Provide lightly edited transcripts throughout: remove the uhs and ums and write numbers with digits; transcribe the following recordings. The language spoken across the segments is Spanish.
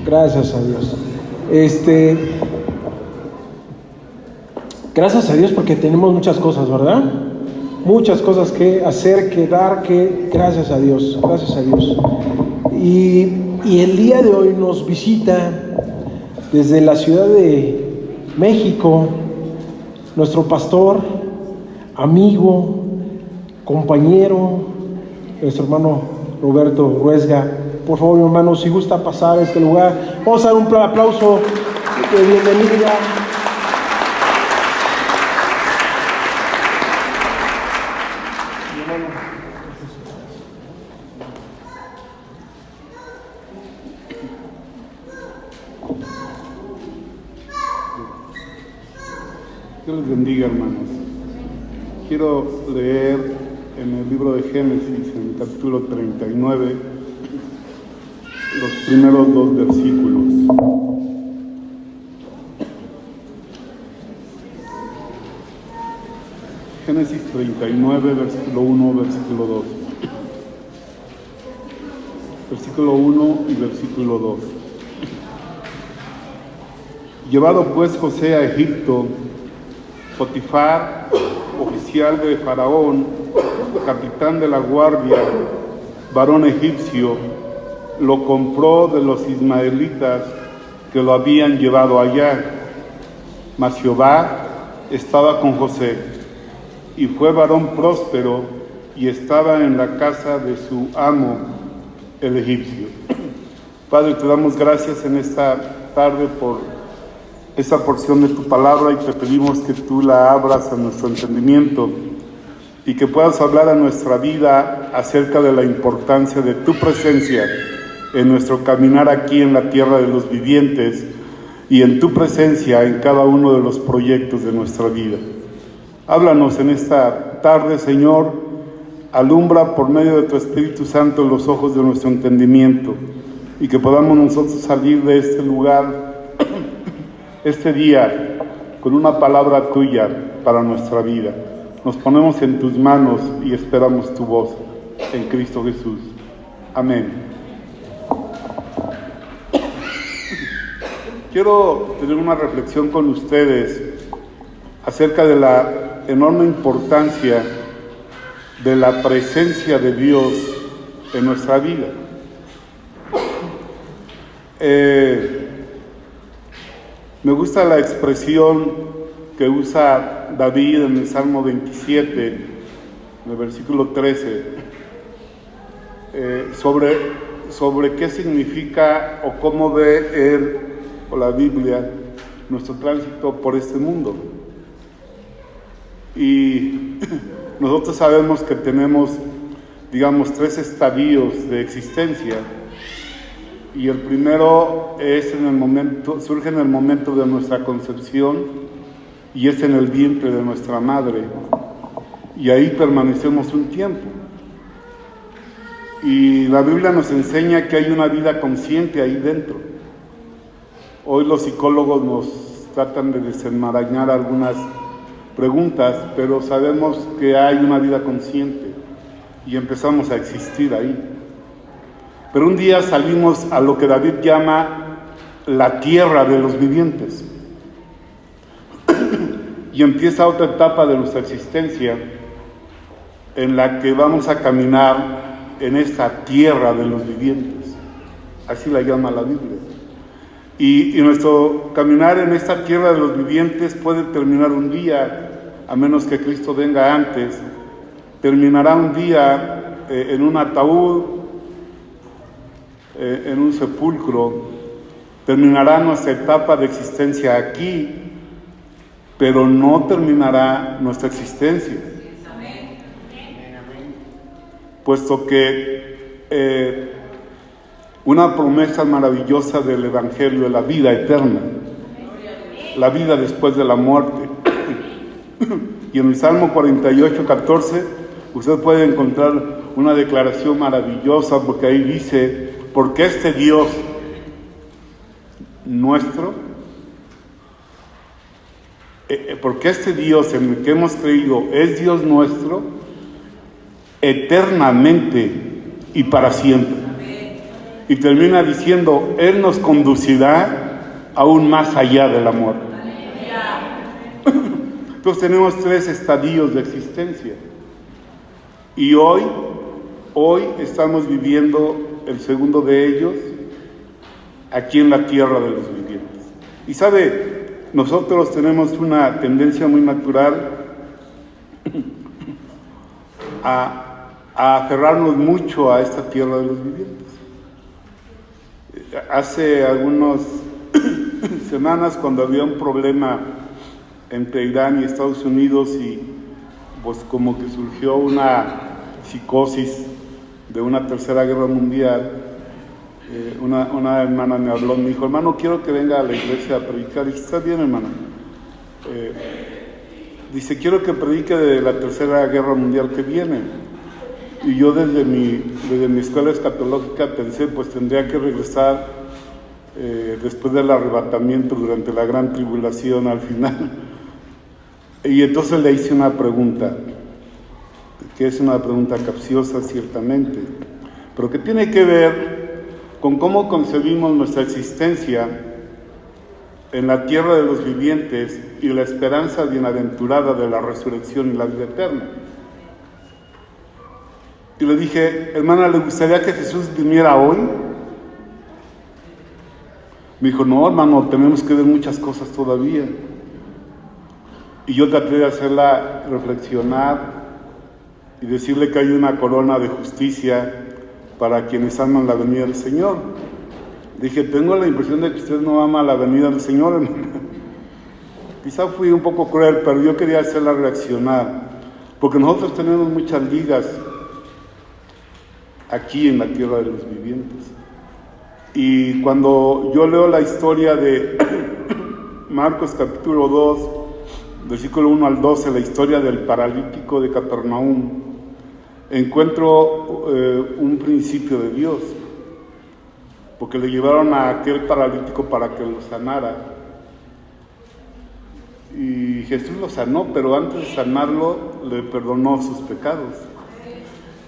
Gracias a Dios. Gracias a Dios porque tenemos muchas cosas, ¿verdad? Muchas cosas que hacer, que dar, gracias a Dios, gracias a Dios. Y el día de hoy nos visita desde la Ciudad de México nuestro pastor, amigo, compañero, nuestro hermano Roberto Ruesga. Por favor, mi hermano, si gusta pasar a este lugar, vamos a dar un aplauso de bienvenida. Dios les bendiga, hermanos. Quiero leer en el libro de Génesis, en el capítulo 39, los primeros 2 versículos. Génesis 39, versículo 1, versículo 2. Versículo 1 y versículo 2. Llevado pues José a Egipto, Potifar, oficial de Faraón, capitán de la guardia, varón egipcio, lo compró de los ismaelitas que lo habían llevado allá. Mas Jehová estaba con José, y fue varón próspero, y estaba en la casa de su amo, el egipcio. Padre, te damos gracias en esta tarde por esta porción de tu palabra, y te pedimos que tú la abras a nuestro entendimiento y que puedas hablar a nuestra vida acerca de la importancia de tu presencia en nuestro caminar aquí en la tierra de los vivientes y en tu presencia en cada uno de los proyectos de nuestra vida. Háblanos en esta tarde, Señor, alumbra por medio de tu Espíritu Santo los ojos de nuestro entendimiento, y que podamos nosotros salir de este lugar este día con una palabra tuya para nuestra vida. Nos ponemos en tus manos y esperamos tu voz en Cristo Jesús. Amén. Quiero tener una reflexión con ustedes acerca de la enorme importancia de la presencia de Dios en nuestra vida. Me gusta la expresión que usa David en el Salmo 27, en el versículo 13, sobre qué significa o cómo ve él o la Biblia nuestro tránsito por este mundo. Y nosotros sabemos que tenemos, digamos, 3 estadios de existencia. Y el primero surge en el momento de nuestra concepción, y es en el vientre de nuestra madre, y ahí permanecemos un tiempo. Y la Biblia nos enseña que hay una vida consciente ahí dentro. Hoy los psicólogos nos tratan de desenmarañar algunas preguntas, pero sabemos que hay una vida consciente y empezamos a existir ahí. Pero un día salimos a lo que David llama la tierra de los vivientes. Y empieza otra etapa de nuestra existencia en la que vamos a caminar en esta tierra de los vivientes. Así la llama la Biblia. Y nuestro caminar en esta tierra de los vivientes puede terminar un día, a menos que Cristo venga antes. Terminará un día en un ataúd, en un sepulcro. Terminará nuestra etapa de existencia aquí, pero no terminará nuestra existencia. Puesto que una promesa maravillosa del Evangelio es la vida eterna, la vida después de la muerte. Y en el Salmo 48, 14, usted puede encontrar una declaración maravillosa, porque ahí dice: porque este Dios nuestro, porque este Dios en el que hemos creído es Dios nuestro eternamente y para siempre. Y termina diciendo, Él nos conducirá aún más allá del amor. Entonces tenemos 3 estadios de existencia. Y hoy estamos viviendo el segundo de ellos aquí en la tierra de los vivientes. Y sabe, nosotros tenemos una tendencia muy natural a aferrarnos mucho a esta tierra de los vivientes. Hace algunas semanas, cuando había un problema entre Irán y Estados Unidos, y pues como que surgió una psicosis de una tercera guerra mundial, una hermana me habló, me dijo, hermano, quiero que venga a la iglesia a predicar. Y dije, está bien, hermana. Dice, quiero que predique de la tercera guerra mundial que viene. Y yo desde mi escuela escatológica pensé, pues tendría que regresar después del arrebatamiento durante la gran tribulación al final. Y entonces le hice una pregunta, que es una pregunta capciosa ciertamente, pero que tiene que ver con cómo concebimos nuestra existencia en la tierra de los vivientes y la esperanza bienaventurada de la resurrección y la vida eterna. Y le dije, hermana, ¿le gustaría que Jesús viniera hoy? Me dijo, no, hermano, tenemos que ver muchas cosas todavía. Y yo traté de hacerla reflexionar y decirle que hay una corona de justicia para quienes aman la venida del Señor. Dije, tengo la impresión de que usted no ama la venida del Señor, hermano. Quizá fui un poco cruel, pero yo quería hacerla reaccionar, porque nosotros tenemos muchas ligas aquí en la tierra de los vivientes. Y cuando yo leo la historia de Marcos capítulo 2, versículo 1 al 12, la historia del paralítico de Capernaum, encuentro un principio de Dios, porque le llevaron a aquel paralítico para que lo sanara. Y Jesús lo sanó, pero antes de sanarlo, le perdonó sus pecados.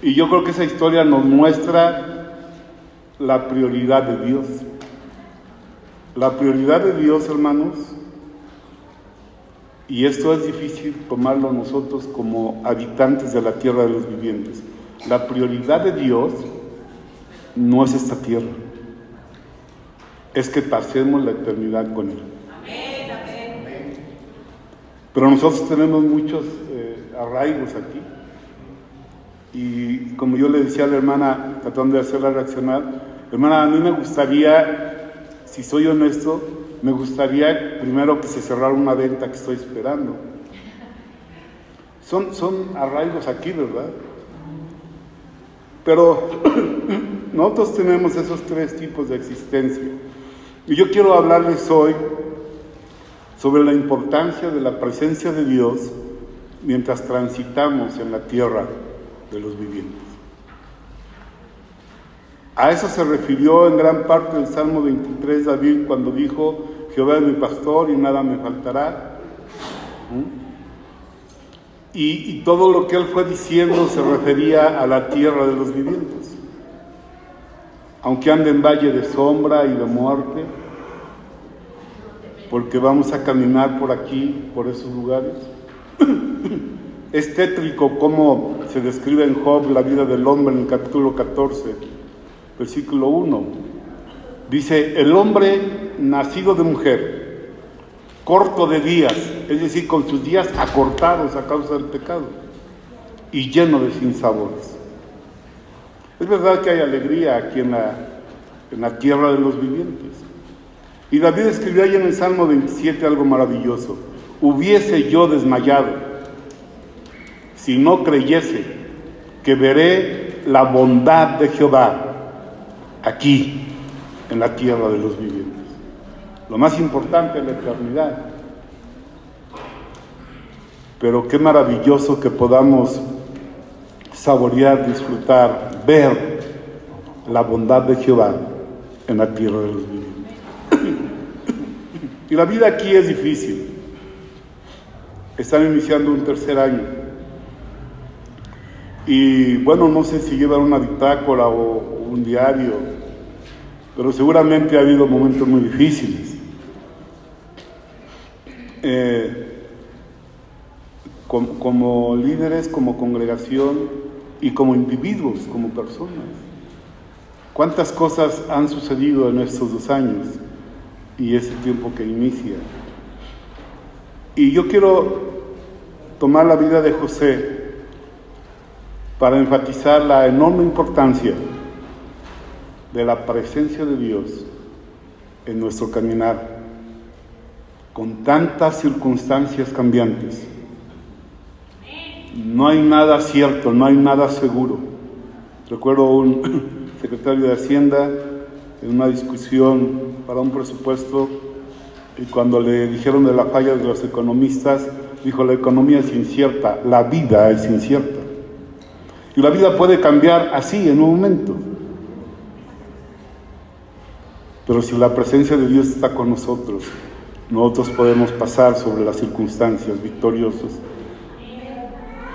Y yo creo que esa historia nos muestra la prioridad de Dios. La prioridad de Dios, hermanos, y esto es difícil tomarlo nosotros como habitantes de la tierra de los vivientes. La prioridad de Dios no es esta tierra, es que pasemos la eternidad con Él. Amén, amén. Pero nosotros tenemos muchos arraigos aquí. Y como yo le decía a la hermana, tratando de hacerla reaccionar, hermana, a mí me gustaría, si soy honesto, me gustaría primero que se cerrara una venta que estoy esperando. Son arraigos aquí, ¿verdad? Pero nosotros tenemos esos 3 tipos de existencia. Y yo quiero hablarles hoy sobre la importancia de la presencia de Dios mientras transitamos en la tierra de los vivientes. A eso se refirió en gran parte del Salmo 23 David cuando dijo, Jehová es mi pastor y nada me faltará. Y todo lo que él fue diciendo se refería a la tierra de los vivientes. Aunque ande en valle de sombra y de muerte, porque vamos a caminar por aquí, por esos lugares. Es tétrico cómo se describe en Job la vida del hombre en el capítulo 14, versículo 1. Dice, el hombre nacido de mujer, corto de días, es decir, con sus días acortados a causa del pecado, y lleno de sinsabores. Es verdad que hay alegría aquí en la tierra de los vivientes. Y David escribió ahí en el Salmo 27 algo maravilloso. Hubiese yo desmayado si no creyese que veré la bondad de Jehová aquí en la tierra de los vivientes. Lo más importante es la eternidad. Pero qué maravilloso que podamos saborear, disfrutar, ver la bondad de Jehová en la tierra de los vivientes. Y la vida aquí es difícil. Están iniciando un 3er año. Y bueno, no sé si llevan una bitácora o un diario, pero seguramente ha habido momentos muy difíciles. Como líderes, como congregación y como individuos, como personas. ¿Cuántas cosas han sucedido en estos 2 años y ese tiempo que inicia? Y yo quiero tomar la vida de José para enfatizar la enorme importancia de la presencia de Dios en nuestro caminar, con tantas circunstancias cambiantes. No hay nada cierto, no hay nada seguro. Recuerdo un secretario de Hacienda en una discusión para un presupuesto, y cuando le dijeron de la falla de los economistas, dijo: la economía es incierta, la vida es incierta. Y la vida puede cambiar así en un momento. Pero si la presencia de Dios está con nosotros, nosotros podemos pasar sobre las circunstancias victoriosos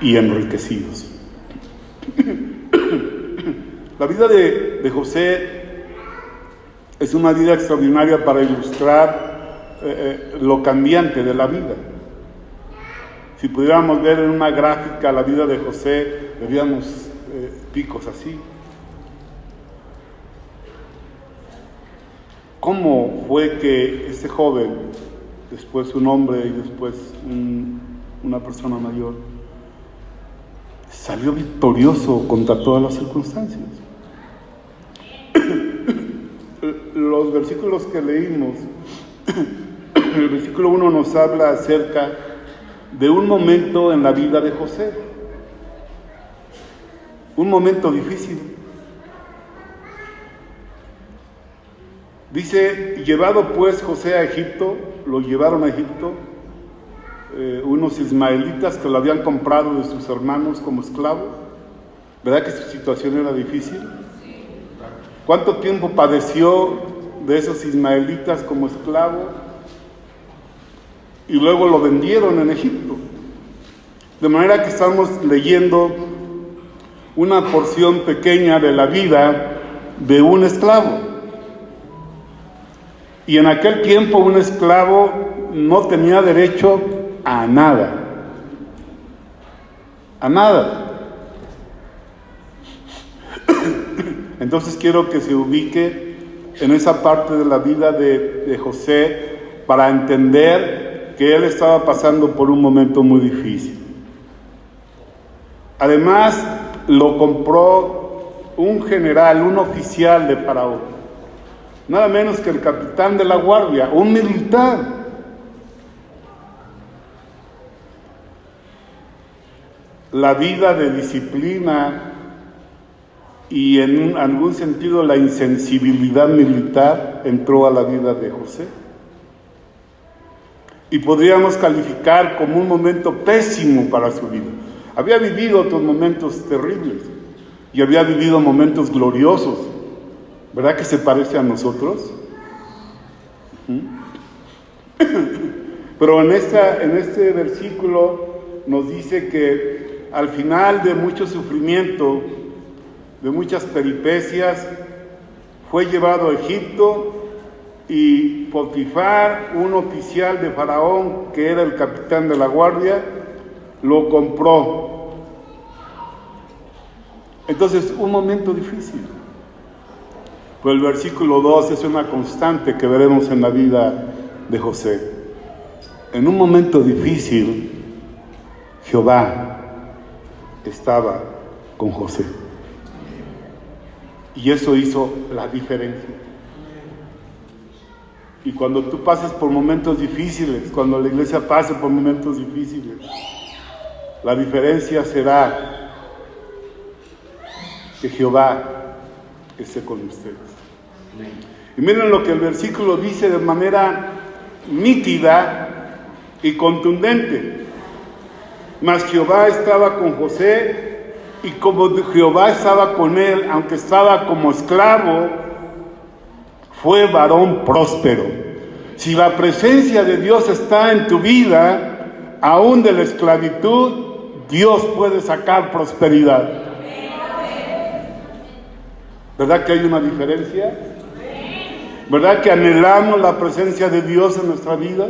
y enriquecidos. La vida de José es una vida extraordinaria para ilustrar lo cambiante de la vida. Si pudiéramos ver en una gráfica la vida de José, veríamos picos así. ¿Cómo fue que este joven, después un hombre y después una persona mayor, salió victorioso contra todas las circunstancias? Los versículos que leímos, el versículo 1 nos habla acerca de un momento en la vida de José, un momento difícil. Dice: llevado pues José a Egipto, lo llevaron a Egipto unos ismaelitas que lo habían comprado de sus hermanos como esclavo. ¿Verdad que su situación era difícil? ¿Cuánto tiempo padeció de esos ismaelitas como esclavo? Y luego lo vendieron en Egipto. De manera que estamos leyendo una porción pequeña de la vida de un esclavo. Y en aquel tiempo un esclavo no tenía derecho a nada. A nada. Entonces quiero que se ubique en esa parte de la vida de José para entender que él estaba pasando por un momento muy difícil. Además, lo compró un general, un oficial de Faraón. Nada menos que el capitán de la guardia, un militar. La vida de disciplina y en algún sentido la insensibilidad militar entró a la vida de José. Y podríamos calificar como un momento pésimo para su vida. Había vivido otros momentos terribles y había vivido momentos gloriosos. ¿Verdad que se parece a nosotros? Pero en este versículo nos dice que al final de mucho sufrimiento, de muchas peripecias, fue llevado a Egipto y Potifar, un oficial de Faraón que era el capitán de la guardia, lo compró. Entonces, un momento difícil. Pues el versículo 2 es una constante que veremos en la vida de José. En un momento difícil, Jehová estaba con José. Y eso hizo la diferencia. Y cuando tú pases por momentos difíciles, cuando la iglesia pase por momentos difíciles, la diferencia será que Jehová esté con ustedes. Y miren lo que el versículo dice de manera nítida y contundente. Mas Jehová estaba con José, y como Jehová estaba con él, aunque estaba como esclavo, fue varón próspero. Si la presencia de Dios está en tu vida, aún de la esclavitud, Dios puede sacar prosperidad. ¿Verdad que hay una diferencia? ¿Verdad que anhelamos la presencia de Dios en nuestra vida?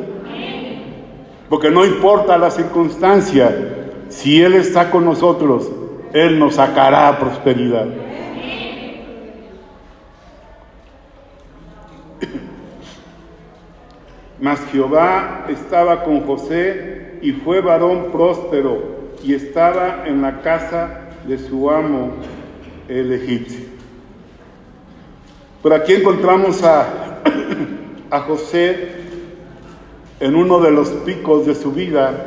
Porque no importa la circunstancia, si Él está con nosotros, Él nos sacará prosperidad. Mas Jehová estaba con José y fue varón próspero y estaba en la casa de su amo el egipcio. Por aquí encontramos a José en uno de los picos de su vida,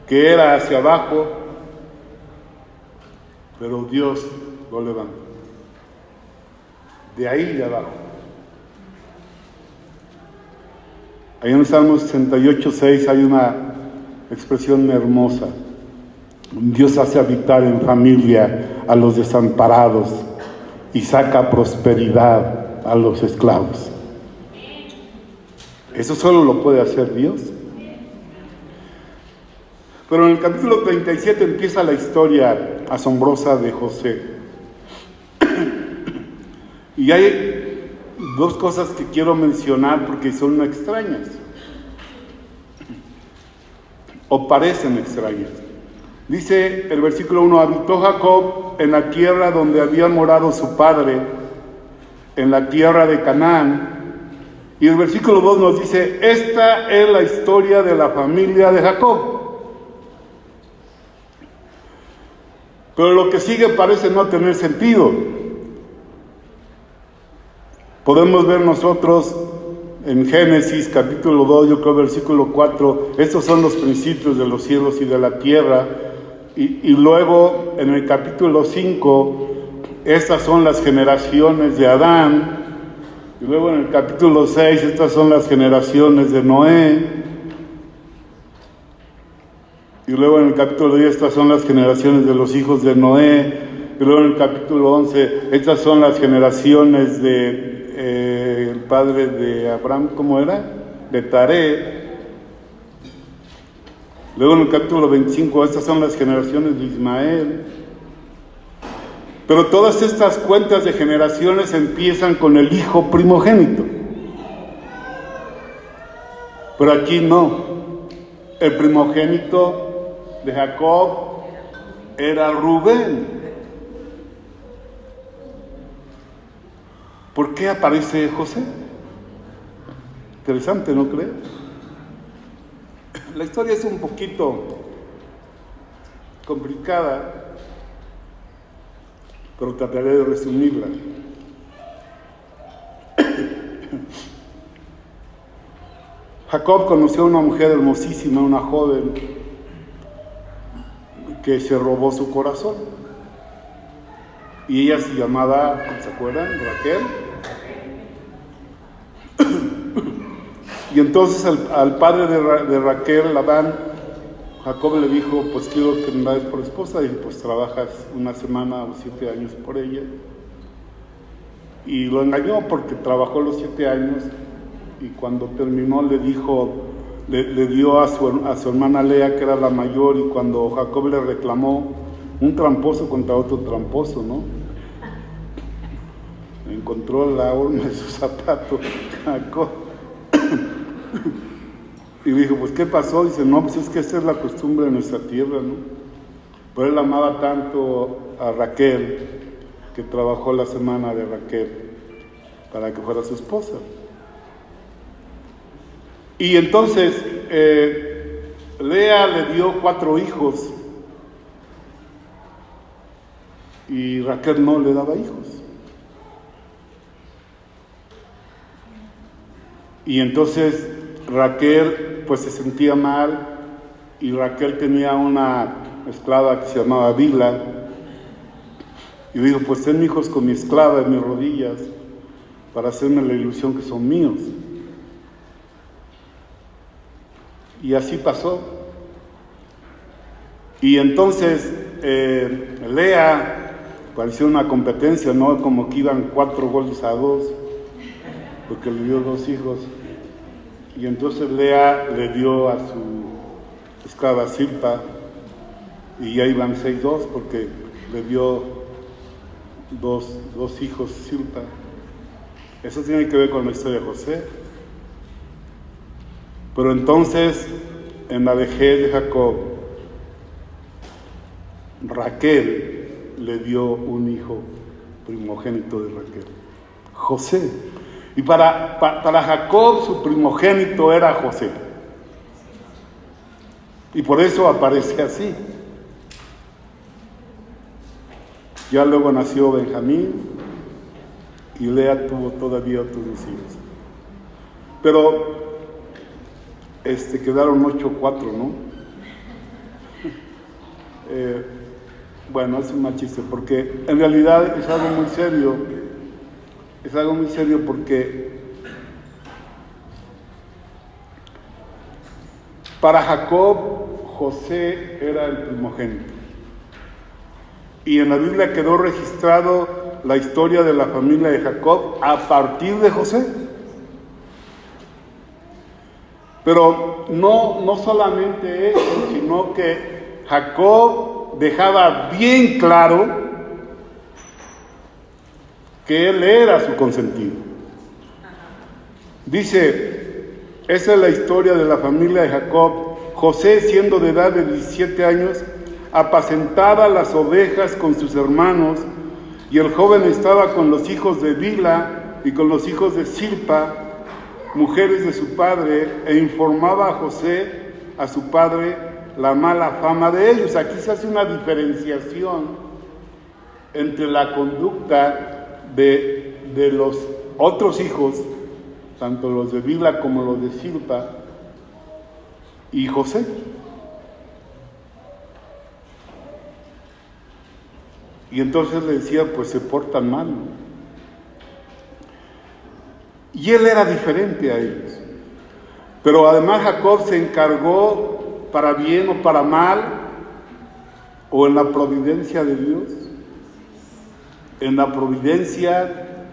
que era hacia abajo, pero Dios lo levantó. De ahí de abajo. Ahí en el Salmo 68:6 hay una expresión hermosa. Dios hace habitar en familia a los desamparados y saca prosperidad a los esclavos. Eso solo lo puede hacer Dios. Pero en el capítulo 37 empieza la historia asombrosa de José. Y hay dos cosas que quiero mencionar porque son extrañas. O parecen extrañas. Dice el versículo 1, habitó Jacob en la tierra donde había morado su padre, en la tierra de Canaán. Y el versículo 2 nos dice, esta es la historia de la familia de Jacob. Pero lo que sigue parece no tener sentido. Podemos ver nosotros en Génesis capítulo 2, yo creo versículo 4, estos son los principios de los cielos y de la tierra. Y luego en el capítulo 5, estas son las generaciones de Adán. Y luego en el capítulo 6, estas son las generaciones de Noé. Y luego en el capítulo 10, estas son las generaciones de los hijos de Noé. Y luego en el capítulo 11, estas son las generaciones de el padre de Abraham, ¿cómo era? De Taré. Luego en el capítulo 25, estas son las generaciones de Ismael. Pero todas estas cuentas de generaciones empiezan con el hijo primogénito. Pero aquí no. El primogénito de Jacob era Rubén. ¿Por qué aparece José? Interesante, ¿no crees? La historia es un poquito complicada, pero trataré de resumirla. Jacob conoció a una mujer hermosísima, una joven, que se robó su corazón. Y ella se llamaba, ¿se acuerdan? Raquel. Y entonces al padre de Raquel, Labán, Jacob le dijo, pues quiero que me la des por esposa. Y pues trabajas una semana o 7 años por ella. Y lo engañó porque trabajó los 7 años. Y cuando terminó le dijo, le dio a su hermana Lea, que era la mayor. Y cuando Jacob le reclamó, un tramposo contra otro tramposo, ¿no? Encontró la horma de su zapato, Jacob. Y dijo, pues ¿qué pasó? Dice, no, pues es que esa es la costumbre de nuestra tierra, ¿no? Pero él amaba tanto a Raquel que trabajó la semana de Raquel para que fuera su esposa. Y entonces Lea le dio 4 hijos y Raquel no le daba hijos. Y entonces Raquel pues se sentía mal, y Raquel tenía una esclava que se llamaba Bila, y dijo, pues ten hijos con mi esclava en mis rodillas para hacerme la ilusión que son míos. Y así pasó. Y entonces Lea pareció una competencia, ¿no? Como que iban 4-2, porque le dio 2 hijos. Y entonces Lea le dio a su esclava Zilpa, y ya iban 6-2 porque le dio dos hijos Zilpa. Eso tiene que ver con la historia de José. Pero entonces, en la vejez de Jacob, Raquel le dio un hijo primogénito de Raquel, José. Y para Jacob su primogénito era José. Y por eso aparece así. Ya luego nació Benjamín y Lea tuvo todavía otros hijos. Pero quedaron 8-4, ¿no? Bueno, es un mal chiste, porque en realidad es algo muy serio. Es algo muy serio porque para Jacob, José era el primogénito. Y en la Biblia quedó registrado la historia de la familia de Jacob a partir de José. Pero no solamente eso, sino que Jacob dejaba bien claro que él era su consentido. Dice, esa es la historia de la familia de Jacob. José, siendo de edad de 17 años, apacentaba las ovejas con sus hermanos, y el joven estaba con los hijos de Bilha y con los hijos de Zilpa, mujeres de su padre, e informaba a José, a su padre, la mala fama de ellos. Aquí se hace una diferenciación entre la conducta de los otros hijos, tanto los de Bilha como los de Zilpa, y José. Y entonces le decía, pues se portan mal, ¿no? Y él era diferente a ellos. Pero además Jacob se encargó, para bien o para mal, o en la providencia de Dios, en la providencia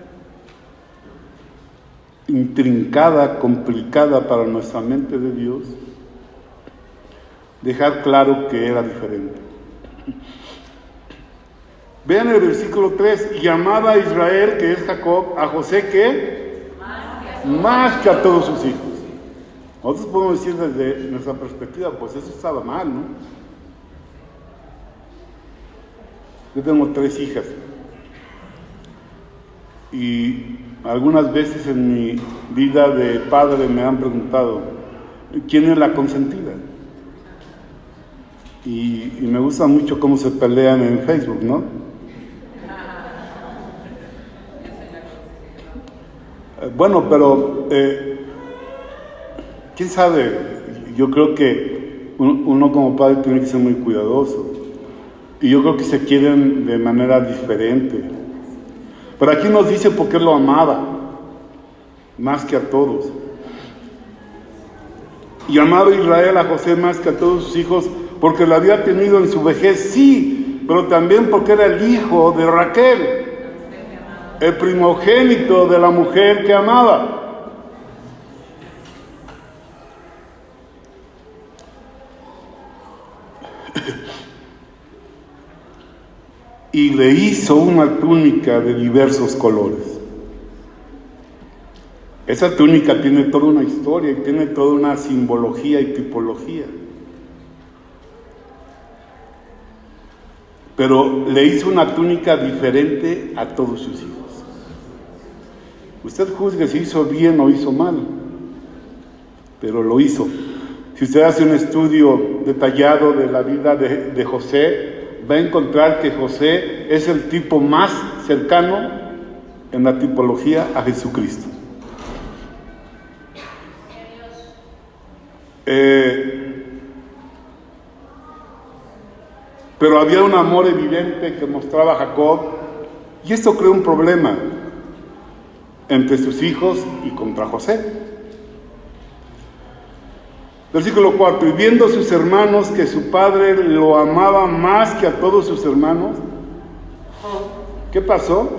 intrincada, complicada para nuestra mente de Dios, dejar claro que era diferente. Vean el versículo 3, y amaba a Israel, que es Jacob, a José, ¿qué? Más que a todos sus hijos. Nosotros podemos decir desde nuestra perspectiva, pues eso estaba mal, ¿no? Yo tengo 3 hijas. Y algunas veces en mi vida de padre me han preguntado, ¿quién es la consentida? Y me gusta mucho cómo se pelean en Facebook, ¿no? Bueno, pero quién sabe. Yo creo que uno como padre tiene que ser muy cuidadoso, y yo creo que se quieren de manera diferente. Pero aquí nos dice por qué lo amaba más que a todos. Y amaba a Israel, a José, más que a todos sus hijos, porque lo había tenido en su vejez, sí, pero también porque era el hijo de Raquel, el primogénito de la mujer que amaba. Y le hizo una túnica de diversos colores. Esa túnica tiene toda una historia y tiene toda una simbología y tipología. Pero le hizo una túnica diferente a todos sus hijos. Usted juzgue si hizo bien o hizo mal, pero lo hizo. Si usted hace un estudio detallado de la vida de José, va a encontrar que José es el tipo más cercano en la tipología a Jesucristo. Pero había un amor evidente que mostraba Jacob, y esto creó un problema entre sus hijos y contra José. Versículo 4, y viendo sus hermanos que su padre lo amaba más que a todos sus hermanos, ¿qué pasó?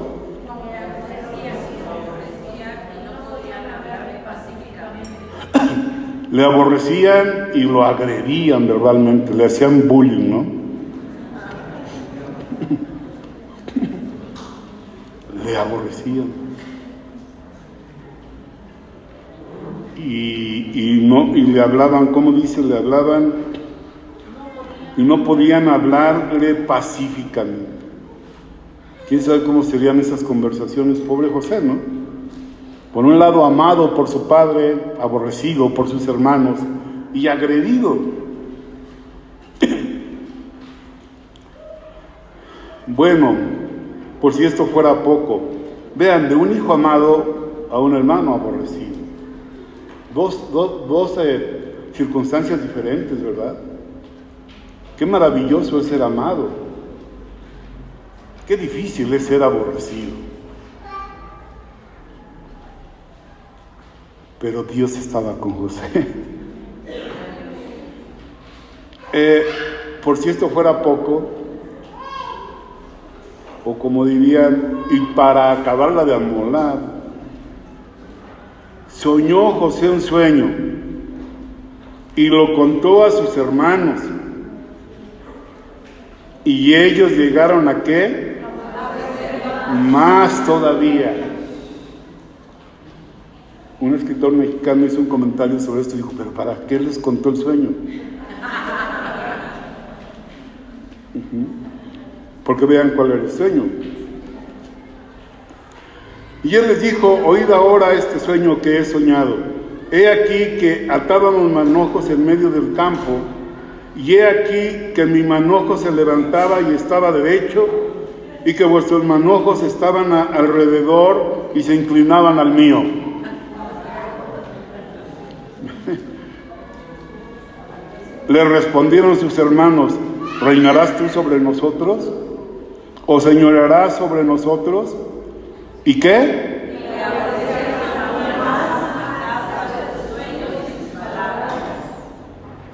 Le aborrecían y lo agredían verbalmente, le hacían bullying, ¿no? Le aborrecían. y le hablaban, ¿cómo dice? Le hablaban y no podían hablarle pacíficamente. ¿Quién sabe cómo serían esas conversaciones? Pobre José, ¿no? Por un lado, amado por su padre, aborrecido por sus hermanos y agredido. Bueno, por si esto fuera poco, vean, de un hijo amado a un hermano aborrecido. Dos circunstancias diferentes, ¿verdad? Qué maravilloso es ser amado. Qué difícil es ser aborrecido. Pero Dios estaba con José. Por si esto fuera poco, o como dirían, y para acabarla de amolar, soñó José un sueño y lo contó a sus hermanos. Y ellos llegaron a ¿qué? Más todavía. Un escritor mexicano hizo un comentario sobre esto y dijo, ¿pero para qué les contó el sueño? Porque vean cuál era el sueño. Y él les dijo, oíd ahora este sueño que he soñado. He aquí que atábamos manojos en medio del campo, y he aquí que mi manojo se levantaba y estaba derecho, y que vuestros manojos estaban alrededor y se inclinaban al mío. Le respondieron sus hermanos, ¿reinarás tú sobre nosotros? ¿O señorearás sobre nosotros? ¿Y qué?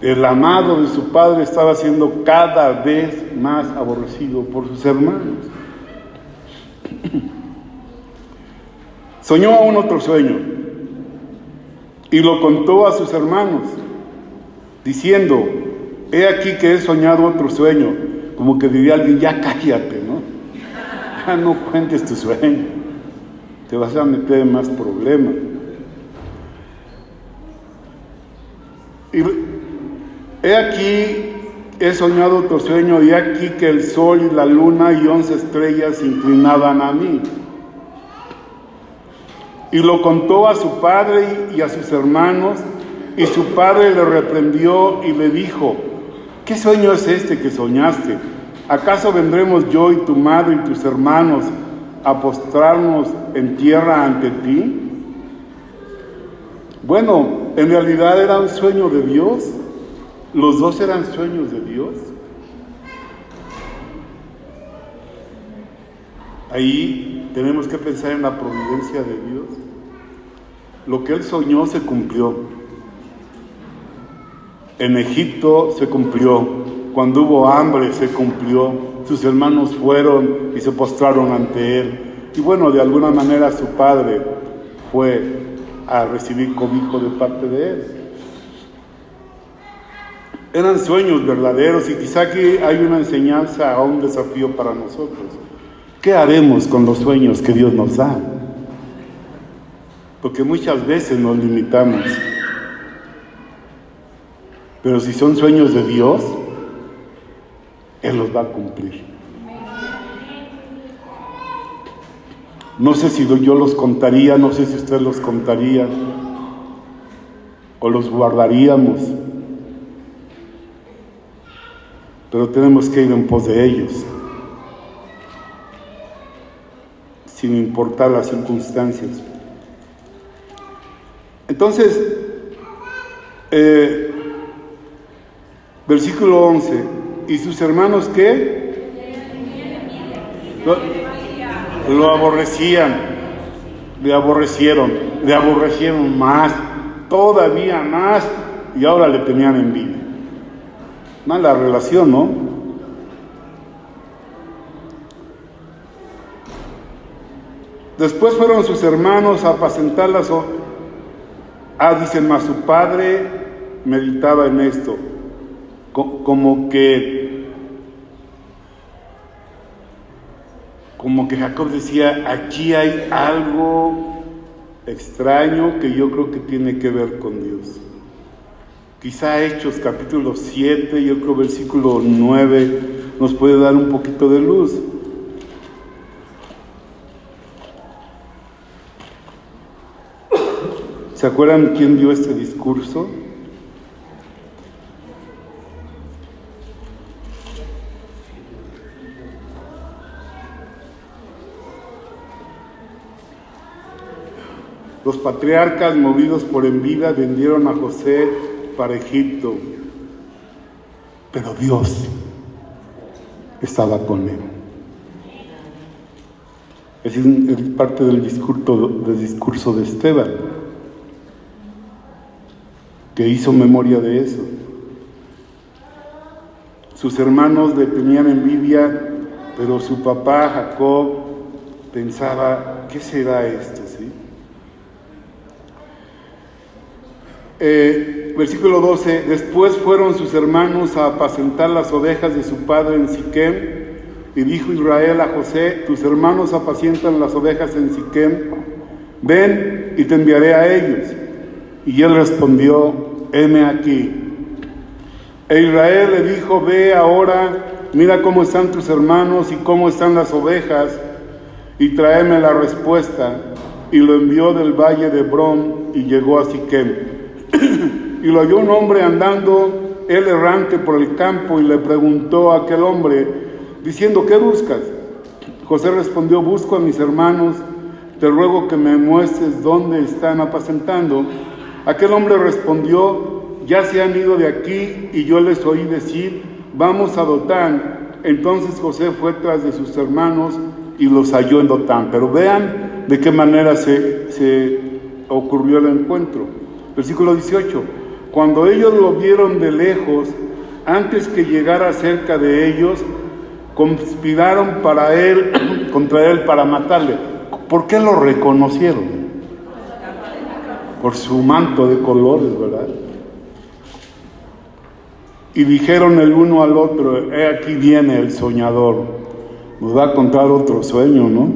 El amado de su padre estaba siendo cada vez más aborrecido por sus hermanos. Soñó aún otro sueño y lo contó a sus hermanos, diciendo, he aquí que he soñado otro sueño. Como que diría alguien, ya cállate, ¿no? Ya no cuentes tu sueño, te vas a meter en más problemas. Y he aquí, he soñado otro sueño, y he aquí que el sol y la luna y 11 estrellas se inclinaban a mí. Y lo contó a su padre y a sus hermanos, y su padre le reprendió y le dijo, ¿qué sueño es este que soñaste? ¿Acaso vendremos yo y tu madre y tus hermanos a postrarnos en tierra ante ti? Bueno, en realidad era un sueño de Dios. Los dos eran sueños de Dios. Ahí tenemos que pensar en la providencia de Dios. Lo que él soñó se cumplió. En Egipto se cumplió. Cuando hubo hambre se cumplió. Sus hermanos fueron y se postraron ante él. Y bueno, de alguna manera su padre fue a recibir cobijo de parte de él. Eran sueños verdaderos, y quizá aquí hay una enseñanza o un desafío para nosotros. ¿Qué haremos con los sueños que Dios nos da? Porque muchas veces nos limitamos. Pero si son sueños de Dios, Él los va a cumplir. No sé si yo los contaría, no sé si usted los contaría, o los guardaríamos. Pero tenemos que ir en pos de ellos, sin importar las circunstancias. Entonces, versículo 11, ¿y sus hermanos qué? Lo aborrecían, le aborrecieron más, todavía más, y ahora le tenían envidia. Mala relación, ¿no? Después fueron sus hermanos a apacentar las ovejas. Dicen, más su padre meditaba en esto, como que Jacob decía, aquí hay algo extraño que yo creo que tiene que ver con Dios. Quizá Hechos capítulo 7, yo creo versículo 9, nos puede dar un poquito de luz. ¿Se acuerdan quién dio este discurso? Los patriarcas, movidos por envidia, vendieron a José para Egipto, pero Dios estaba con él. Es parte del discurso de Esteban, que hizo memoria de eso. Sus hermanos le tenían envidia, pero su papá Jacob pensaba, ¿qué será esto? ¿Sí? Versículo 12, después fueron sus hermanos a apacentar las ovejas de su padre en Siquem, y dijo Israel a José, tus hermanos apacientan las ovejas en Siquem, ven y te enviaré a ellos. Y él respondió, heme aquí. E Israel le dijo, ve ahora, mira cómo están tus hermanos y cómo están las ovejas, y tráeme la respuesta. Y lo envió del valle de Hebrón y llegó a Siquem. Y lo halló un hombre andando, él errante por el campo, y le preguntó a aquel hombre, diciendo, ¿qué buscas? José respondió, busco a mis hermanos, te ruego que me muestres dónde están apacentando. Aquel hombre respondió, ya se han ido de aquí, y yo les oí decir, vamos a Dotán. Entonces José fue tras de sus hermanos y los halló en Dotán. Pero vean de qué manera se ocurrió el encuentro. Versículo 18, cuando ellos lo vieron de lejos, antes que llegara cerca de ellos, conspiraron contra él para matarle. ¿Por qué lo reconocieron? Por su manto de colores, ¿verdad? Y dijeron el uno al otro, he aquí viene el soñador, nos va a contar otro sueño, ¿no?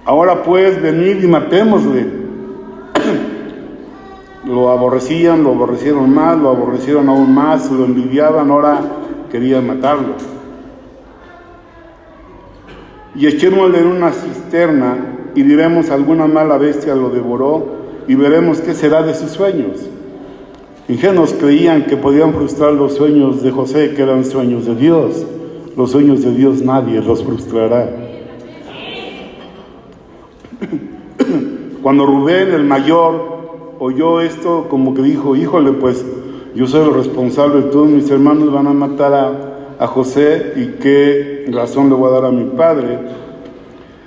Ahora pues, venid y matémosle. Lo aborrecieron más, lo aborrecieron aún más, lo envidiaban, ahora querían matarlo. Y echémosle en una cisterna, y diremos, alguna mala bestia lo devoró, y veremos qué será de sus sueños. Ingenuos creían que podían frustrar los sueños de José, que eran sueños de Dios. Los sueños de Dios nadie los frustrará. Cuando Rubén, el mayor, oyó esto, como que dijo, híjole, pues yo soy el responsable, todos mis hermanos van a matar a José, y qué razón le voy a dar a mi padre.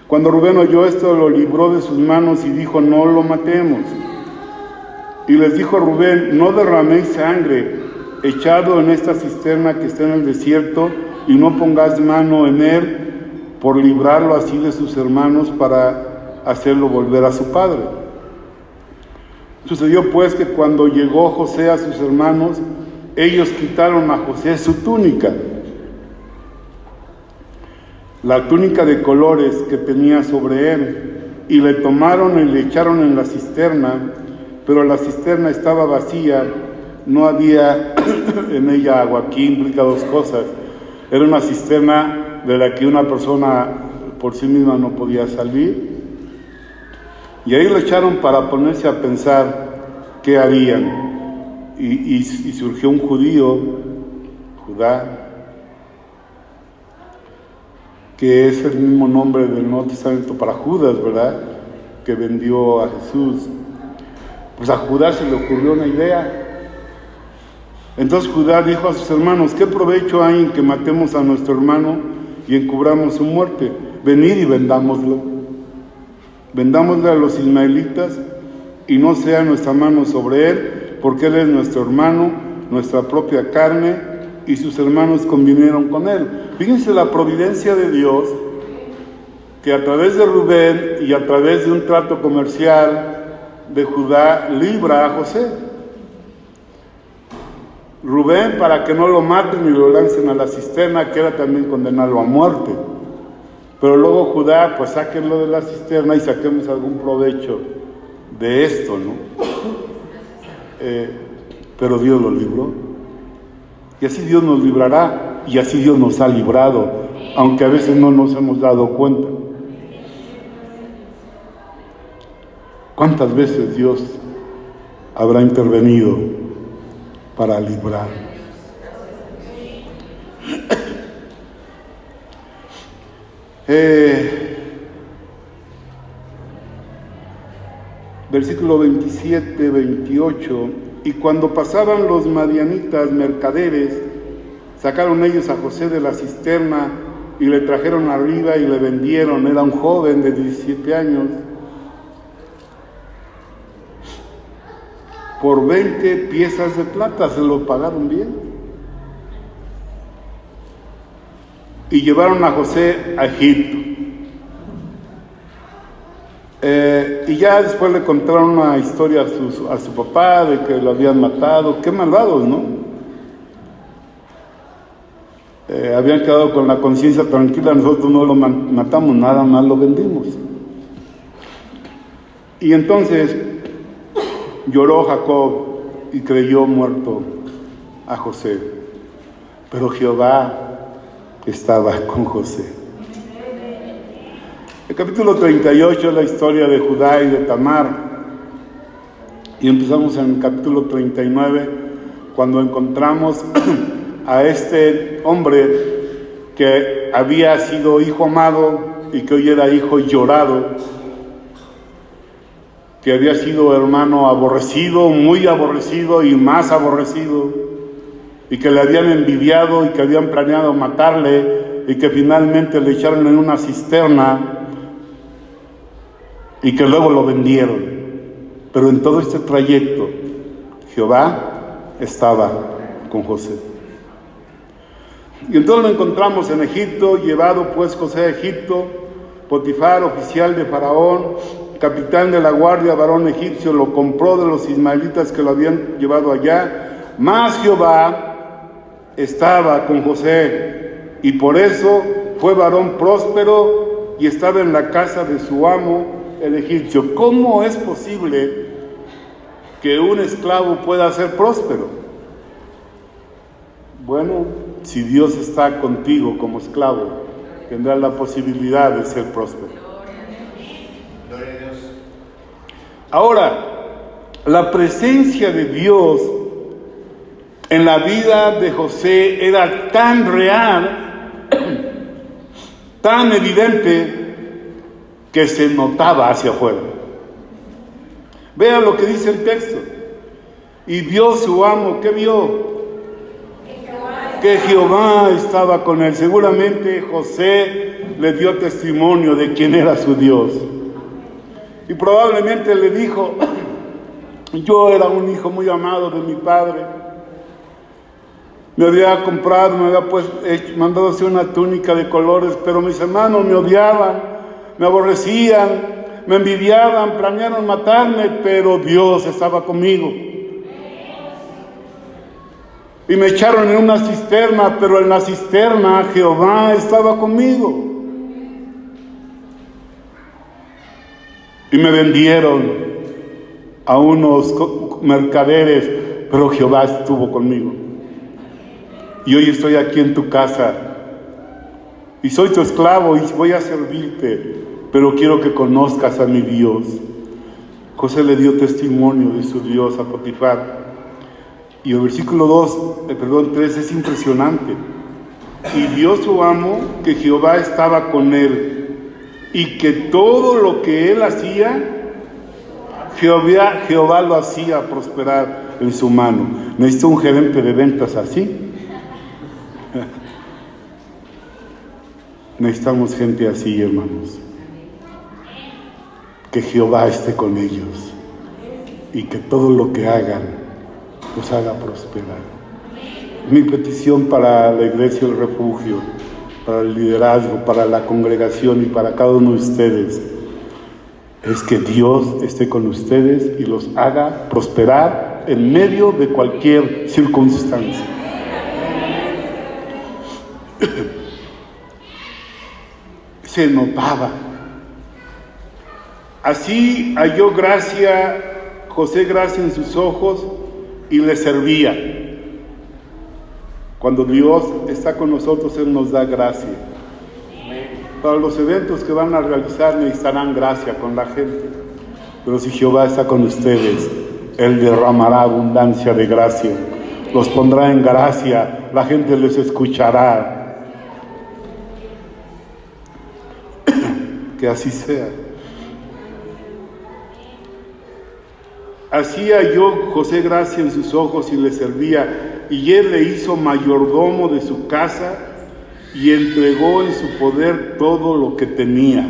Cuando Rubén oyó esto, lo libró de sus manos y dijo, no lo matemos. Y les dijo Rubén, no derraméis sangre, echadlo en esta cisterna que está en el desierto, y no pongáis mano en él, por librarlo así de sus hermanos, para hacerlo volver a su padre. Sucedió pues que cuando llegó José a sus hermanos, ellos quitaron a José su túnica, la túnica de colores que tenía sobre él, y le tomaron y le echaron en la cisterna, pero la cisterna estaba vacía, no había en ella agua. Aquí implica dos cosas. Era una cisterna de la que una persona por sí misma no podía salir, y ahí lo echaron para ponerse a pensar qué harían. Y surgió un judío, Judá, que es el mismo nombre del Nuevo Testamento para Judas, ¿verdad?, que vendió a Jesús. Pues a Judá se le ocurrió una idea. Entonces Judá dijo a sus hermanos, ¿qué provecho hay en que matemos a nuestro hermano y encubramos su muerte? Venid y vendámoslo. Vendámosle a los ismaelitas, y no sea nuestra mano sobre él, porque él es nuestro hermano, nuestra propia carne, y sus hermanos convinieron con él. Fíjense la providencia de Dios, que a través de Rubén y a través de un trato comercial de Judá libra a José. Rubén, para que no lo maten y lo lancen a la cisterna, que era también condenarlo a muerte. Pero luego Judá, pues sáquenlo de la cisterna y saquemos algún provecho de esto, ¿no? Pero Dios lo libró. Y así Dios nos librará, y así Dios nos ha librado, aunque a veces no nos hemos dado cuenta. ¿Cuántas veces Dios habrá intervenido para librarnos? Versículo 27, 28. Y cuando pasaban los madianitas mercaderes, sacaron ellos a José de la cisterna y le trajeron arriba y le vendieron. Era un joven de 17 años. Por 20 piezas de plata, se lo pagaron bien. Y llevaron a José a Egipto. Y ya después le contaron una historia a su papá de que lo habían matado. Qué malvados, ¿no? Habían quedado con la conciencia tranquila, nosotros no lo matamos, nada más lo vendimos. Y entonces lloró Jacob y creyó muerto a José. Pero Jehová estaba con José. El capítulo 38 es la historia de Judá y de Tamar. Y empezamos en el capítulo 39, cuando encontramos a este hombre que había sido hijo amado y que hoy era hijo llorado, que había sido hermano aborrecido, muy aborrecido y más aborrecido, y que le habían envidiado y que habían planeado matarle, y que finalmente le echaron en una cisterna y que luego lo vendieron. Pero en todo este trayecto Jehová estaba con José. Y entonces lo encontramos en Egipto. Llevado pues José a Egipto, Potifar, oficial de Faraón, capitán de la guardia, varón egipcio, lo compró de los ismaelitas que lo habían llevado allá. Mas Jehová estaba con José, y por eso fue varón próspero y estaba en la casa de su amo el egipcio. ¿Cómo es posible que un esclavo pueda ser próspero? Bueno, si Dios está contigo como esclavo, tendrás la posibilidad de ser próspero. Gloria a Dios. Ahora, la presencia de Dios en la vida de José era tan real, tan evidente, que se notaba hacia afuera. Vean lo que dice el texto. Y vio su amo, ¿qué vio? Que Jehová estaba con él. Seguramente José le dio testimonio de quién era su Dios. Y probablemente le dijo: yo era un hijo muy amado de mi padre. Me había comprado, me había mandado hacer una túnica de colores, pero mis hermanos me odiaban, me aborrecían, me envidiaban, planearon matarme, pero Dios estaba conmigo. Y me echaron en una cisterna, pero en la cisterna Jehová estaba conmigo. Y me vendieron a unos mercaderes, pero Jehová estuvo conmigo. Y hoy estoy aquí en tu casa, y soy tu esclavo y voy a servirte, pero quiero que conozcas a mi Dios. José le dio testimonio de su Dios a Potifar. Y el versículo 3 es impresionante. Y vio su amo que Jehová estaba con él, y que todo lo que él hacía, Jehová lo hacía prosperar en su mano. Necesito un gerente de ventas así. Necesitamos gente así, hermanos. Que Jehová esté con ellos y que todo lo que hagan los haga prosperar. Mi petición para la Iglesia del Refugio, para el liderazgo, para la congregación y para cada uno de ustedes, es que Dios esté con ustedes y los haga prosperar en medio de cualquier circunstancia. se notaba. Así halló José gracia en sus ojos y le servía. Cuando Dios está con nosotros, Él nos da gracia. Para los eventos que van a realizar necesitarán gracia con la gente. Pero si Jehová está con ustedes, Él derramará abundancia de gracia. Los pondrá en gracia, la gente les escuchará. Que así sea. Así halló José gracia en sus ojos y le servía, y él le hizo mayordomo de su casa y entregó en su poder todo lo que tenía.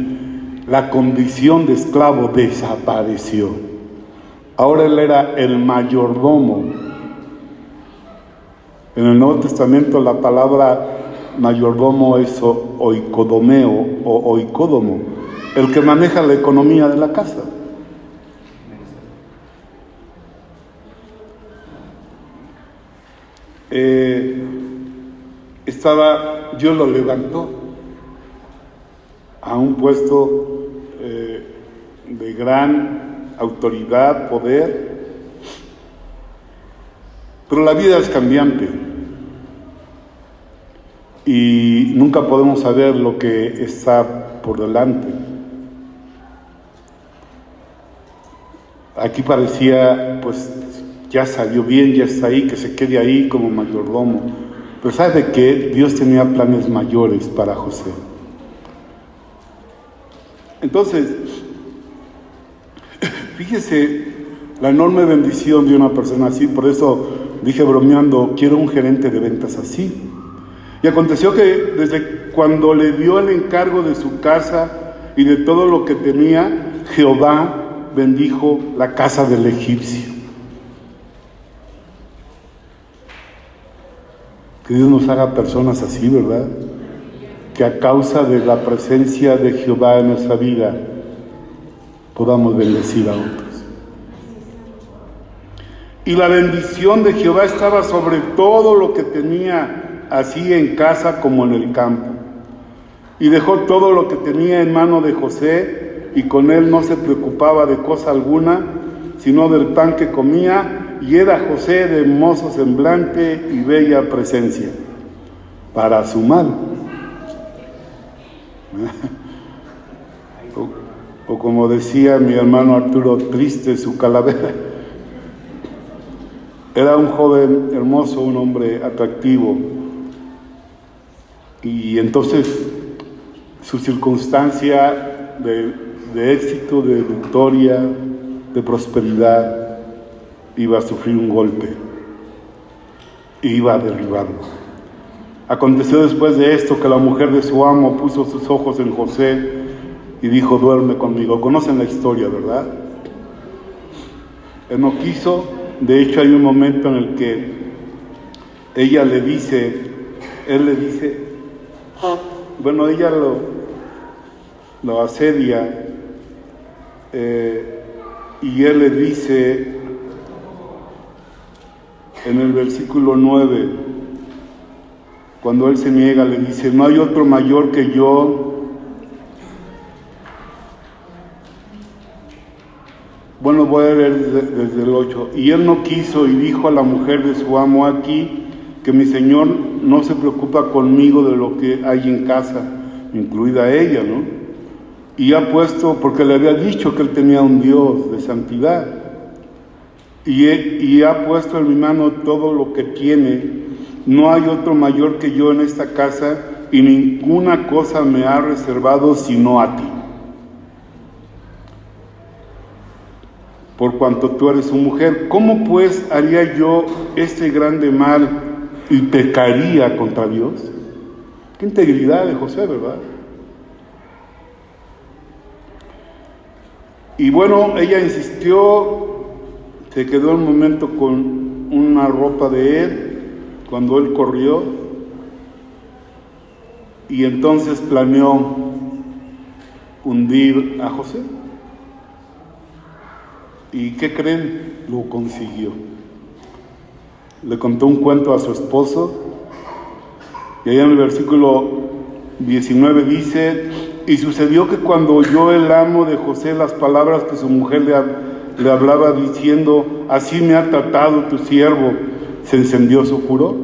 La condición de esclavo desapareció. Ahora él era el mayordomo. En el Nuevo Testamento la palabra mayordomo es oikodomeo o oikódomo, el que maneja la economía de la casa. Dios lo levantó a un puesto de gran autoridad, poder, pero la vida es cambiante y nunca podemos saber lo que está por delante. Aquí parecía, pues, ya salió bien, ya está ahí, que se quede ahí como mayordomo. Pero ¿sabe qué? Dios tenía planes mayores para José. Entonces, fíjese la enorme bendición de una persona así. Por eso dije bromeando, quiero un gerente de ventas así. Y aconteció que desde cuando le dio el encargo de su casa y de todo lo que tenía, Jehová bendijo la casa del egipcio. Que Dios nos haga personas así, ¿verdad? Que a causa de la presencia de Jehová en nuestra vida podamos bendecir a otros. Y la bendición de Jehová estaba sobre todo lo que tenía, así en casa como en el campo. Y dejó todo lo que tenía en mano de José, y con él no se preocupaba de cosa alguna, sino del pan que comía, y era José de hermoso semblante y bella presencia, para su mal. O como decía mi hermano Arturo, triste su calavera. Era un joven hermoso, un hombre atractivo, y entonces su circunstancia de éxito, de victoria, de prosperidad, iba a sufrir un golpe, iba a derribarlo. Aconteció después de esto que la mujer de su amo puso sus ojos en José y dijo, duerme conmigo. Conocen la historia, ¿verdad? Él no quiso. De hecho, hay un momento en el que ella le dice, él le dice, bueno, ella lo asedia, y él le dice en el versículo 9, cuando él se niega, le dice, no hay otro mayor que yo. Bueno, voy a leer desde el 8. Y él no quiso y dijo a la mujer de su amo, aquí, que mi señor no se preocupa conmigo de lo que hay en casa, incluida ella, ¿no? Y ha puesto, porque le había dicho que él tenía un Dios de santidad, y ha puesto en mi mano todo lo que tiene. No hay otro mayor que yo en esta casa, y ninguna cosa me ha reservado sino a ti. Por cuanto tú eres su mujer, ¿cómo pues haría yo este grande mal y pecaría contra Dios? Qué integridad de José, ¿verdad? Y bueno, ella insistió, se quedó un momento con una ropa de él, cuando él corrió, y entonces planeó hundir a José. ¿Y qué creen? Lo consiguió. Le contó un cuento a su esposo, y allá en el versículo 19 dice, Y sucedió que cuando oyó el amo de José las palabras que su mujer le hablaba diciendo, así me ha tratado tu siervo, se encendió su furor.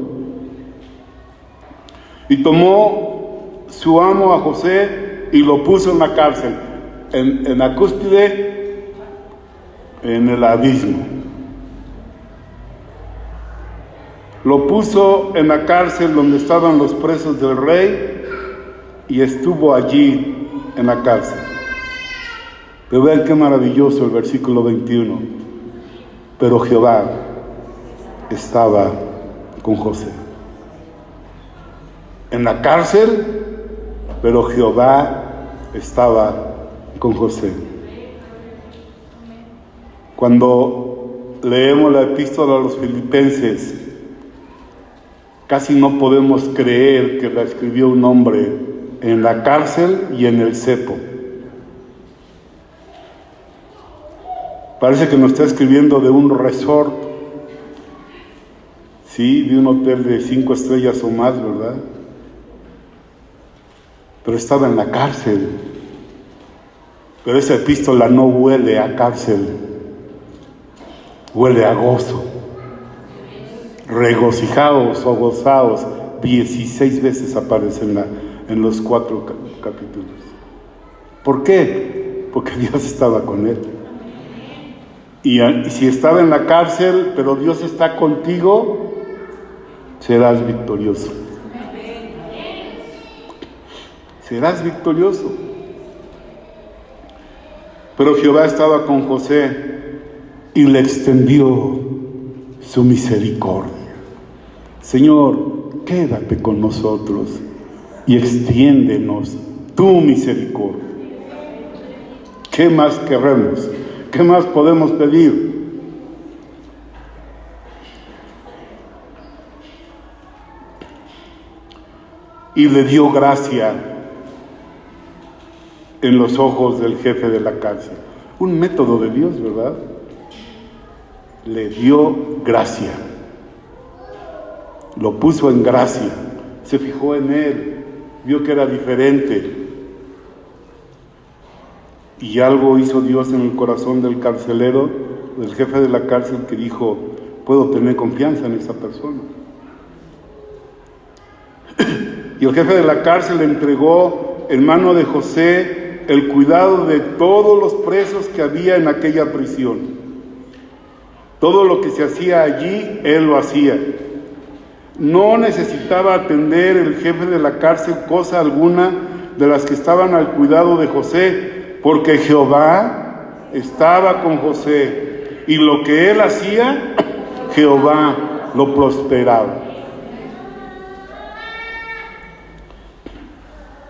Y tomó su amo a José y lo puso en la cárcel, en la cúspide, en el abismo. Lo puso en la cárcel donde estaban los presos del rey y estuvo allí en la cárcel. Pero vean qué maravilloso el versículo 21. Pero Jehová estaba con José. En la cárcel, pero Jehová estaba con José. Cuando leemos la epístola a los Filipenses, casi no podemos creer que la escribió un hombre en la cárcel y en el cepo. Parece que nos está escribiendo de un resort, sí, de un hotel de 5 estrellas o más, ¿verdad? Pero estaba en la cárcel. Pero esa epístola no huele a cárcel, huele a gozo. Regocijaos o gozaos, 16 veces aparece en los 4 capítulos. ¿Por qué? Porque Dios estaba con él. Y si estaba en la cárcel, pero Dios está contigo, serás victorioso. Serás victorioso. Pero Jehová estaba con José y le extendió su misericordia. Señor, quédate con nosotros y extiéndenos tu misericordia. ¿Qué más queremos? ¿Qué más podemos pedir? Y le dio gracia en los ojos del jefe de la cárcel. Un método de Dios, ¿verdad? Le dio gracia. Lo puso en gracia. Se fijó en él. Vio que era diferente. Y algo hizo Dios en el corazón del carcelero, del jefe de la cárcel, que dijo, puedo tener confianza en esa persona. Y el jefe de la cárcel le entregó en mano de José el cuidado de todos los presos que había en aquella prisión. Todo lo que se hacía allí, él lo hacía. No necesitaba atender el jefe de la cárcel cosa alguna de las que estaban al cuidado de José, porque Jehová estaba con José, y lo que él hacía, Jehová lo prosperaba.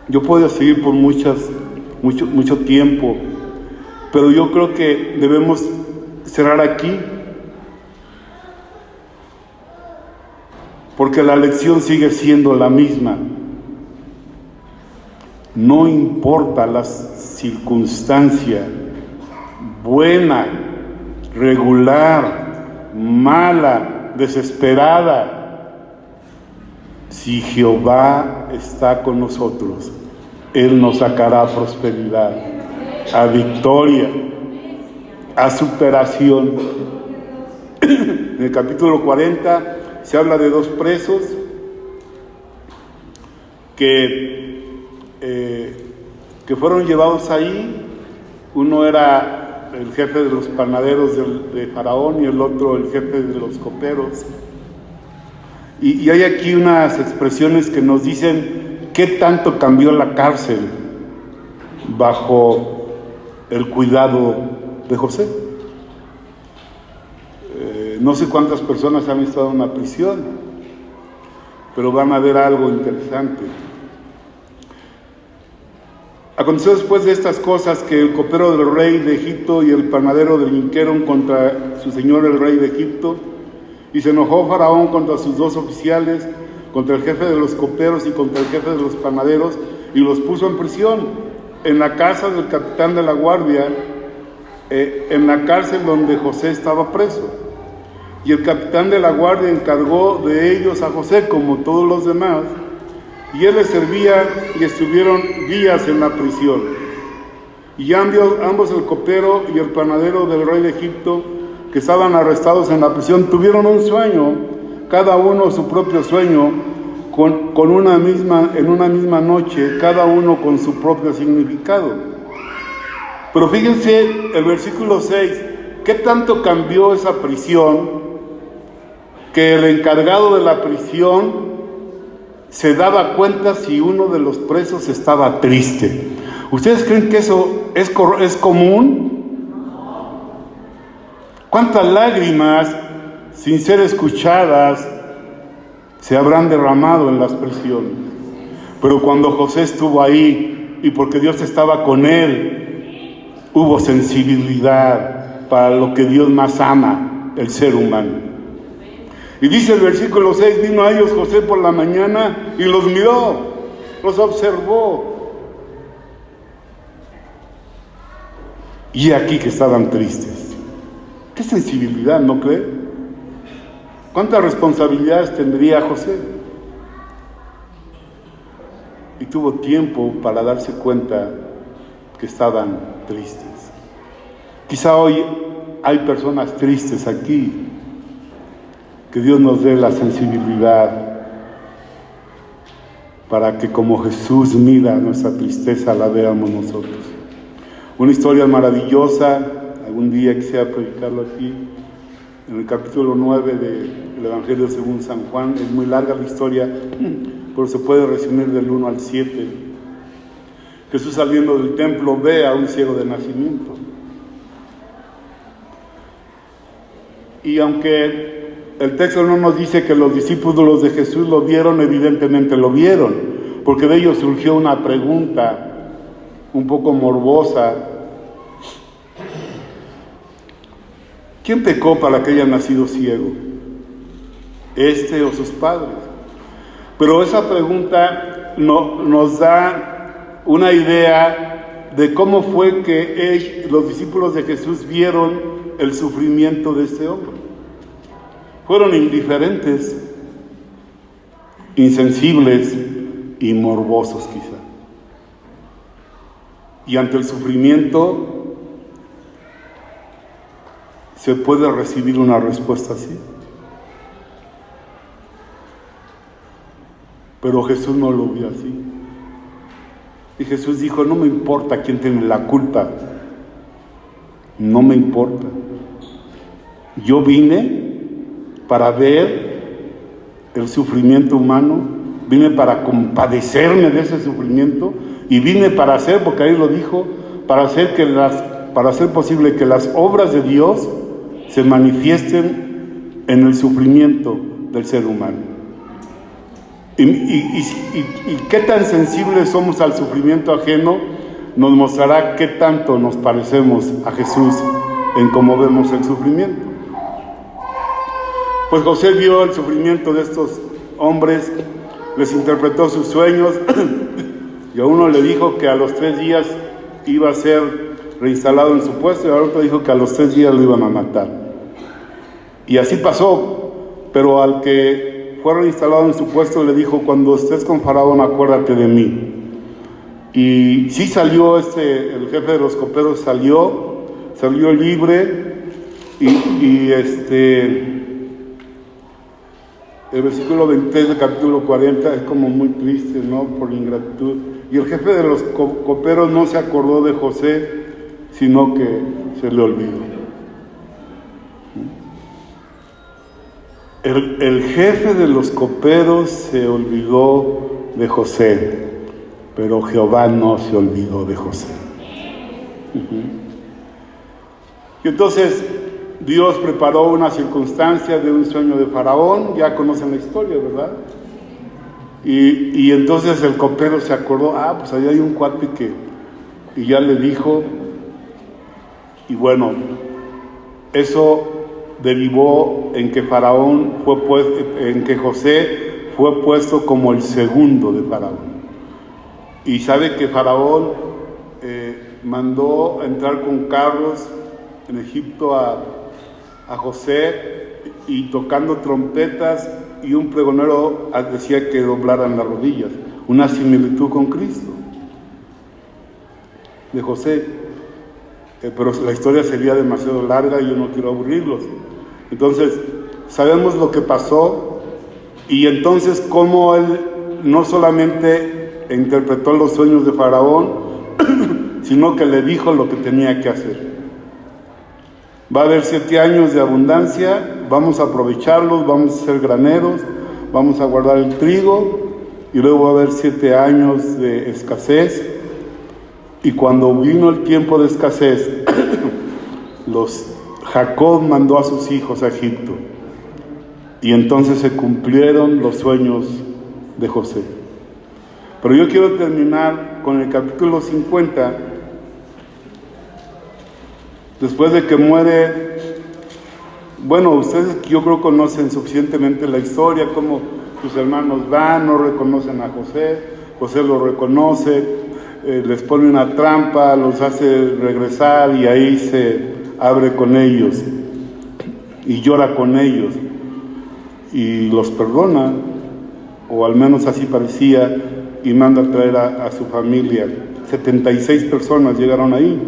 Yo puedo seguir por mucho tiempo, pero yo creo que debemos cerrar aquí, porque la lección sigue siendo la misma. No importa la circunstancia, buena, regular, mala, desesperada, si Jehová está con nosotros, Él nos sacará a prosperidad, a victoria, a superación. En el capítulo 40 se habla de 2 presos que fueron llevados ahí. Uno era el jefe de los panaderos de Faraón y el otro el jefe de los coperos. Y hay aquí unas expresiones que nos dicen qué tanto cambió la cárcel bajo el cuidado de José. No sé cuántas personas han estado en la prisión, pero van a ver algo interesante. Aconteció después de estas cosas que el copero del rey de Egipto y el panadero delinquieron contra su señor el rey de Egipto, y se enojó Faraón contra sus 2 oficiales, contra el jefe de los coperos y contra el jefe de los panaderos, y los puso en prisión, en la casa del capitán de la guardia, en la cárcel donde José estaba preso. Y el capitán de la guardia encargó de ellos a José, como todos los demás, y él les servía, y estuvieron días en la prisión. Y ambos, el copero y el panadero del rey de Egipto, que estaban arrestados en la prisión, tuvieron un sueño, cada uno su propio sueño, en una misma noche, cada uno con su propio significado. Pero fíjense el versículo 6, ¿qué tanto cambió esa prisión? Que el encargado de la prisión se daba cuenta si uno de los presos estaba triste. ¿Ustedes creen que eso es común? ¿Cuántas lágrimas, sin ser escuchadas, se habrán derramado en las prisiones? Pero cuando José estuvo ahí, y porque Dios estaba con él, hubo sensibilidad para lo que Dios más ama, el ser humano. Y dice el versículo 6, vino a ellos José por la mañana y los miró, los observó. Y aquí que estaban tristes. Qué sensibilidad, ¿no cree? ¿Cuántas responsabilidades tendría José? Y tuvo tiempo para darse cuenta que estaban tristes. Quizá hoy hay personas tristes aquí. Que Dios nos dé la sensibilidad para que como Jesús mira nuestra tristeza, la veamos nosotros. Una historia maravillosa, algún día quisiera predicarlo aquí, en el capítulo 9 del Evangelio según San Juan. Es muy larga la historia, pero se puede resumir del 1 al 7. Jesús, saliendo del templo, ve a un ciego de nacimiento. Y aunque el texto no nos dice que los discípulos de Jesús lo vieron, evidentemente lo vieron, porque de ellos surgió una pregunta un poco morbosa. ¿Quién pecó para que haya nacido ciego? ¿Este o sus padres? Pero esa pregunta nos da una idea de cómo fue que los discípulos de Jesús vieron el sufrimiento de este hombre. Fueron indiferentes, insensibles y morbosos quizá. Y ante el sufrimiento se puede recibir una respuesta así. Pero Jesús no lo vio así. Y Jesús dijo, no me importa quién tiene la culpa. No me importa. Yo vine para ver el sufrimiento humano, vine para compadecerme de ese sufrimiento y vine para hacer, porque ahí lo dijo, para hacer posible que las obras de Dios se manifiesten en el sufrimiento del ser humano. Y qué tan sensibles somos al sufrimiento ajeno nos mostrará qué tanto nos parecemos a Jesús en cómo vemos el sufrimiento. Pues José vio el sufrimiento de estos hombres, les interpretó sus sueños y a uno le dijo que a los 3 días iba a ser reinstalado en su puesto y al otro dijo que a los 3 días lo iban a matar. Y así pasó, pero al que fue reinstalado en su puesto le dijo, cuando estés con Faraón acuérdate de mí. Y sí salió el jefe de los coperos salió libre y el versículo 23 del capítulo 40 es como muy triste, ¿no? Por ingratitud. Y el jefe de los coperos no se acordó de José, sino que se le olvidó. El jefe de los coperos se olvidó de José, pero Jehová no se olvidó de José. Y entonces Dios preparó una circunstancia de un sueño de Faraón, ya conocen la historia, ¿verdad? Y entonces el copero se acordó, pues allá hay un cuate y ya le dijo, y bueno, eso derivó en que José fue puesto como el segundo de Faraón. Y sabe que Faraón mandó entrar con carros en Egipto a José y tocando trompetas, y un pregonero decía que doblaran las rodillas. una similitud con Cristo, de José. Pero la historia sería demasiado larga y yo no quiero aburrirlos. Entonces, sabemos lo que pasó y entonces cómo él no solamente interpretó los sueños de Faraón, sino que le dijo lo que tenía que hacer. Va a haber 7 años de abundancia, vamos a aprovecharlos, vamos a ser graneros, vamos a guardar el trigo, y luego va a haber 7 años de escasez. Y cuando vino el tiempo de escasez, Jacob mandó a sus hijos a Egipto, y entonces se cumplieron los sueños de José. Pero yo quiero terminar con el capítulo 50. Después de que muere, bueno, ustedes yo creo conocen suficientemente la historia, cómo sus hermanos van, no reconocen a José, José los reconoce, les pone una trampa, los hace regresar y ahí se abre con ellos y llora con ellos y los perdona, o al menos así parecía, y manda a traer a su familia. 76 personas llegaron ahí.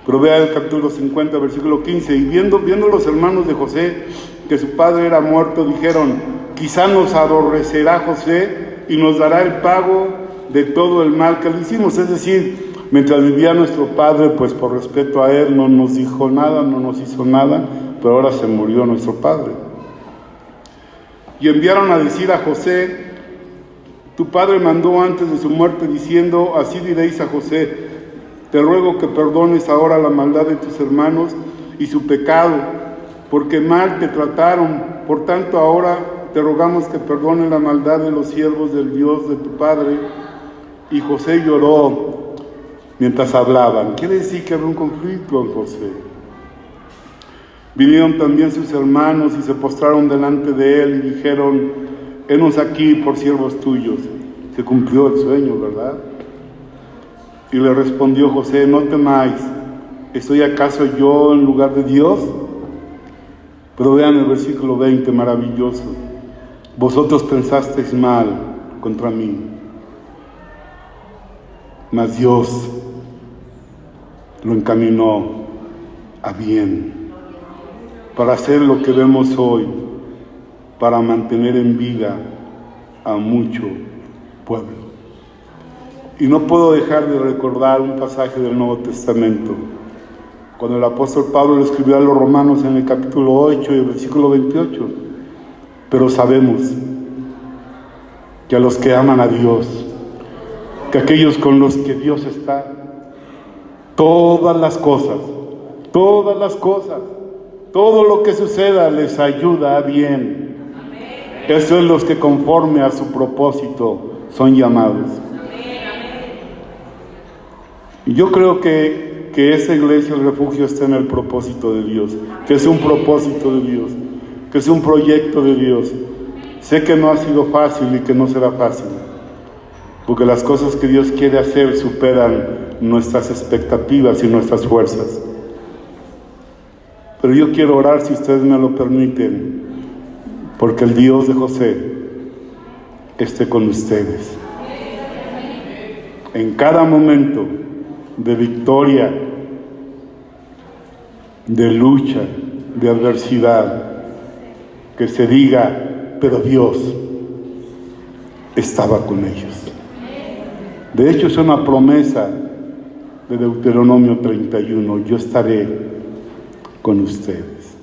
Pero vea el capítulo 50, versículo 15, y viendo los hermanos de José que su padre era muerto, dijeron: quizá nos aborrecerá José y nos dará el pago de todo el mal que le hicimos. Es decir, mientras vivía nuestro padre, pues por respeto a él no nos dijo nada, no nos hizo nada, pero ahora se murió nuestro padre. Y enviaron a decir a José: tu padre mandó antes de su muerte diciendo, así diréis a José: te ruego que perdones ahora la maldad de tus hermanos y su pecado, porque mal te trataron. Por tanto, ahora te rogamos que perdone la maldad de los siervos del Dios de tu padre. Y José lloró mientras hablaban. Quiere decir que había un conflicto en José. Vinieron también sus hermanos y se postraron delante de él y dijeron: henos aquí por siervos tuyos. Se cumplió el sueño, ¿verdad? Y le respondió José: no temáis, ¿estoy acaso yo en lugar de Dios? Pero vean el versículo 20, maravilloso. Vosotros pensasteis mal contra mí, mas Dios lo encaminó a bien, para hacer lo que vemos hoy, para mantener en vida a mucho pueblo. Y no puedo dejar de recordar un pasaje del Nuevo Testamento, cuando el apóstol Pablo le escribió a los romanos en el capítulo 8 y el versículo 28. Pero sabemos que a los que aman a Dios, que aquellos con los que Dios está, todas las cosas, todo lo que suceda les ayuda a bien. Eso es los que conforme a su propósito son llamados. Y yo creo que esa iglesia, el refugio, está en el propósito de Dios, que es un propósito de Dios, que es un proyecto de Dios. Sé que no ha sido fácil y que no será fácil, porque las cosas que Dios quiere hacer superan nuestras expectativas y nuestras fuerzas. Pero yo quiero orar, si ustedes me lo permiten, porque el Dios de José esté con ustedes en cada momento de victoria, de lucha, de adversidad, que se diga: pero Dios estaba con ellos. De hecho, es una promesa de Deuteronomio 31: yo estaré con ustedes.